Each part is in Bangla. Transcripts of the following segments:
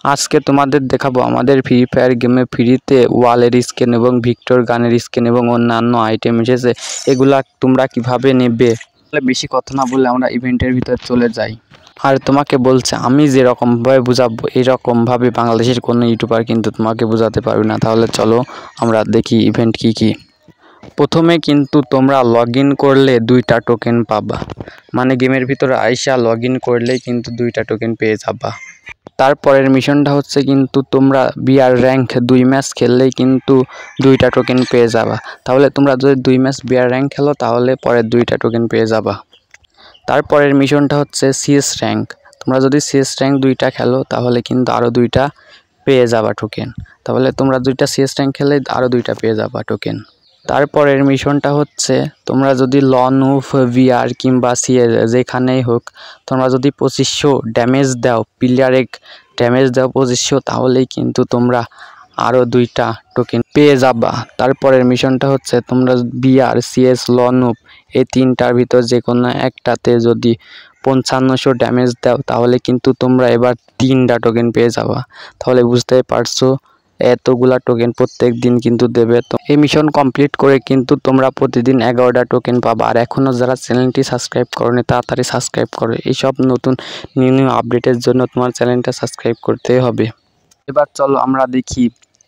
আজকে তোমাদের দেখাবো আমাদের ফ্রি ফায়ার গেমে ফ্রিতে ওয়ালের স্কিন এবং ভিক্টর গানের স্কিন এবং অন্যান্য আইটেম এসেছে। এগুলা তোমরা কিভাবে নেবে। বেশি কথা না বলে আমরা ইভেন্টের ভিতর চলে যাই। আর তোমাকে বলছে আমি যেরকমভাবে বুঝাবো এরকমভাবে বাংলাদেশের কোনো ইউটিউবার কিন্তু তোমাকে বোঝাতে পারবে না। তাহলে চলো আমরা দেখি ইভেন্ট কি। প্রথমে কিন্তু তোমরা লগ ইন করলে 2টা টোকেন পাবা, মানে গেমের ভিতরে আইসা লগ ইন করলেই কিন্তু 2টা টোকেন পেয়ে যাবা। তারপরের মিশনটা হচ্ছে কিন্তু তোমরা বিআর র্যাঙ্ক 2 ম্যাচ খেললেই কিন্তু 2টা টোকেন পেয়ে যাবা। তাহলে তোমরা যদি 2 ম্যাচ বিআর র্যাঙ্ক খেলো তাহলে পরের 2টা টোকেন পেয়ে যাবা। তারপরের মিশনটা হচ্ছে সিএস র্যাঙ্ক। তোমরা যদি সিএস র্যাঙ্ক 2টা খেলো তাহলে কিন্তু আরও 2টা পেয়ে যাবা টোকেন। তাহলে তোমরা 2টা সিএস র্যাঙ্ক খেলে আরও 2টা পেয়ে যাবা টোকেন। তারপরের মিশনটা হচ্ছে তোমরা যদি লনুফ ভিআর কিংবা সিএস যেখানেই হোক তোমরা যদি 2500 ড্যামেজ দাও, প্লেয়ারে ড্যামেজ দাও 2500, তাহলেই কিন্তু তোমরা আরও 2টা টোকেন পেয়ে যাবা। তারপরের মিশনটা হচ্ছে তোমরা বিআর সিএস লনুফ এই 3টার ভিতর যে কোনো একটাতে যদি 5500 ড্যামেজ দাও তাহলে কিন্তু তোমরা এবার 3টা টোকেন পেয়ে যাবা। তাহলে বুঝতেই পারছো এতগুলা টোকেন প্রত্যেক দিন কিন্তু দেবে। তো এই মিশন কমপ্লিট করে কিন্তু তোমরা প্রতিদিন 11টা টোকেন পাবা। আর এখনও যারা চ্যানেলটি সাবস্ক্রাইব করোনি তাড়াতাড়ি সাবস্ক্রাইব করো। এইসব নতুন নিউ আপডেটের জন্য তোমার চ্যানেলটা সাবস্ক্রাইব করতে হবে। এবার চলো আমরা দেখি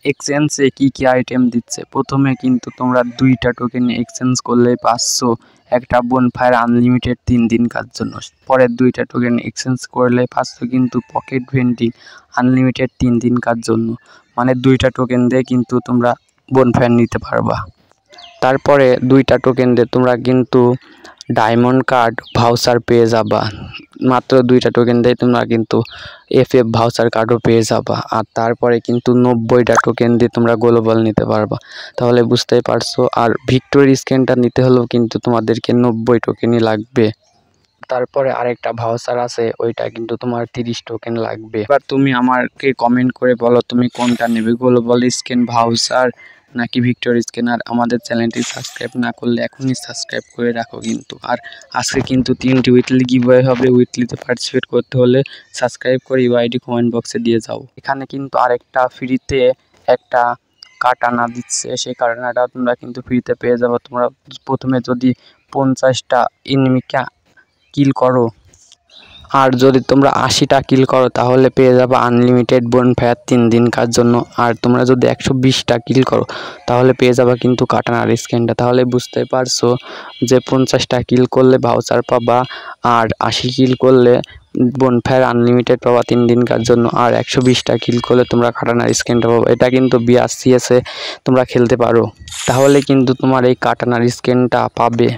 এক্সচেঞ্জে কি আইটেম দিচ্ছে। প্রথমে কিন্তু তোমরা 2টা টোকেন এক্সচেঞ্জ করলেই পাচ্ছো একটা বোনফায়ার আনলিমিটেড 3 দিনকার জন্য। পরের 2টা টোকেন এক্সচেঞ্জ করলে পাচ্ছো কিন্তু পকেট ভেন্ডিং আনলিমিটেড 3 দিনকার জন্য, মানে 2টা টোকেন দিয়ে কিন্তু তোমরা বোনফায়ার নিতে পারবা। তারপরে 2টা টোকেন দিয়ে তোমরা কিন্তু ডায়মন্ড কার্ড ভাউচার পেয়ে যাবা। মাত্র 2টা টোকেন দিয়ে তোমরা কিন্তু এফএফ ভাউচার কার্ডও পেয়ে যাবা। আর তারপরে কিন্তু 90টা টোকেন দিয়ে তোমরা গ্লোবাল নিতে পারবা। তাহলে বুঝতেই পারছো। আর ভিক্টোরি স্ক্যানটা নিতে হলেও কিন্তু তোমাদেরকে 90 টোকেনই লাগবে। তারপরে আরেকটা ভাউচার আছে, ওইটা কিন্তু তোমার 30 টোকেন লাগবে। এবার তুমি আমাকে কমেন্ট করে বলো তুমি কোনটা নেবে, গ্লোবাল স্ক্যান ভাউচার নাকি ভিক্টোরি স্ক্যান। আর আমাদের চ্যানেলটি সাবস্ক্রাইব না করলে এখনই সাবস্ক্রাইব করে রাখো কিন্তু। আর আজকে কিন্তু 3টি উইকলি গিভওয়ে হবে। উইকলিতে পার্টিসিপেট করতে হলে সাবস্ক্রাইব করে ইউআইডি কমেন্ট বক্সে দিয়ে যাও। এখানে কিন্তু আরেকটা ফ্রিতে একটা কাটানা দিচ্ছে, সেই কাটানাটা তোমরা কিন্তু ফ্রিতে পেয়ে যাবো। তোমরা প্রথমে যদি 50টা এনিমিকে কিল করো আর যদি তোমরা 80টা কিল করো তাহলে পেয়ে যাবে আনলিমিটেড বোনফায়ার 3 দিনকার জন্য। আর তোমরা যদি 120টা কিল করো তাহলে পেয়ে যাবে কিন্তু কাটানার স্ক্যানটা। তাহলে বুঝতে পারছো যে 50টা কিল করলে ভাউচার পাবা, আর 80 কিল করলে বোনফায়ার আনলিমিটেড পাবা 3 দিনকার জন্য, আর 120টা কিল করলে তোমরা কাটানার স্ক্যানটা পাবা। এটা কিন্তু বিআরসিএসে তোমরা খেলতে পারো, তাহলে কিন্তু তোমার এই কাটানার স্ক্যানটা পাবে।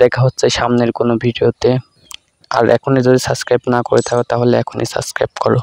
দেখা হচ্ছে সামনের কোনো ভিডিওতে। আর এখনই যদি সাবস্ক্রাইব না করে থাকো তাহলে এখনই সাবস্ক্রাইব করো।